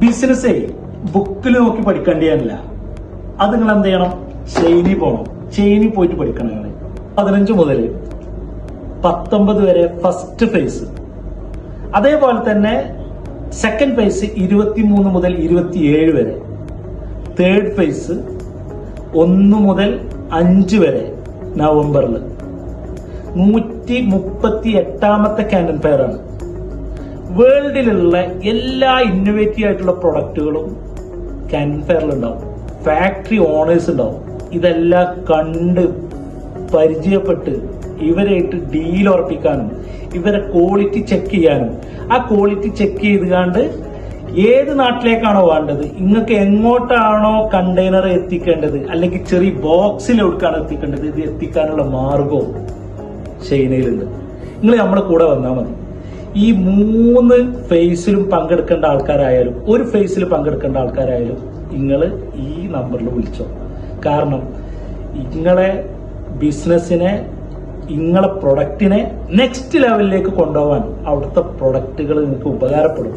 ബിസിനസ്സേ ബുക്കിൽ നോക്കി പഠിക്കേണ്ടിയല്ല. അത് നിങ്ങൾ എന്ത് ചെയ്യണം? ഷെയ്നി പോകണം. ഷെയ്നി പോയിട്ട് പഠിക്കണം. 15 മുതൽ 19 വരെ ഫസ്റ്റ് ഫേസ്. അതേപോലെ തന്നെ സെക്കൻഡ് ഫേസ് 23 മുതൽ 27 വരെ. തേർഡ് ഫേസ് 1 മുതൽ 5 വരെ നവംബറിൽ. 138ാമത്തെ കാനൻ ഫെയർ ആണ്. വേൾഡിലുള്ള എല്ലാ ഇന്നോവേറ്റീവ് ആയിട്ടുള്ള പ്രൊഡക്റ്റുകളും കാനൻ ഫെയറിൽ ഉണ്ടാവും. ഫാക്ടറി ഓണേഴ്സ് ഉണ്ടാവും. ഇതെല്ലാം കണ്ട് പരിചയപ്പെട്ട് ഇവരായിട്ട് ഡീൽ ഉറപ്പിക്കാനും ഇവരെ ക്വാളിറ്റി ചെക്ക് ചെയ്യാനും, ആ ക്വാളിറ്റി ചെക്ക് ചെയ്തുകൊണ്ട് ഏത് നാട്ടിലേക്കാണോ വേണ്ടത്, നിങ്ങൾക്ക് എങ്ങോട്ടാണോ കണ്ടെയ്നർ എത്തിക്കേണ്ടത്, അല്ലെങ്കിൽ ചെറിയ ബോക്സിൽ എവിടേക്കാണ് എത്തിക്കേണ്ടത്, ഇത് എത്തിക്കാനുള്ള മാർഗവും ഷെയ്നയിലുണ്ട്. നിങ്ങൾ നമ്മളെ കൂടെ വന്നാൽ മതി. ഈ 3 ഫേസിലും പങ്കെടുക്കേണ്ട ആൾക്കാരായാലും ഒരു ഫേസിൽ പങ്കെടുക്കേണ്ട ആൾക്കാരായാലും നിങ്ങൾ ഈ നമ്പറിൽ വിളിച്ചോ. കാരണം നിങ്ങളെ ബിസിനസ്സിനെ, നിങ്ങളെ പ്രൊഡക്റ്റിനെ നെക്സ്റ്റ് ലെവലിലേക്ക് കൊണ്ടുപോകാൻ അവിടുത്തെ പ്രൊഡക്റ്റുകൾ നിങ്ങൾക്ക് ഉപകാരപ്പെടും.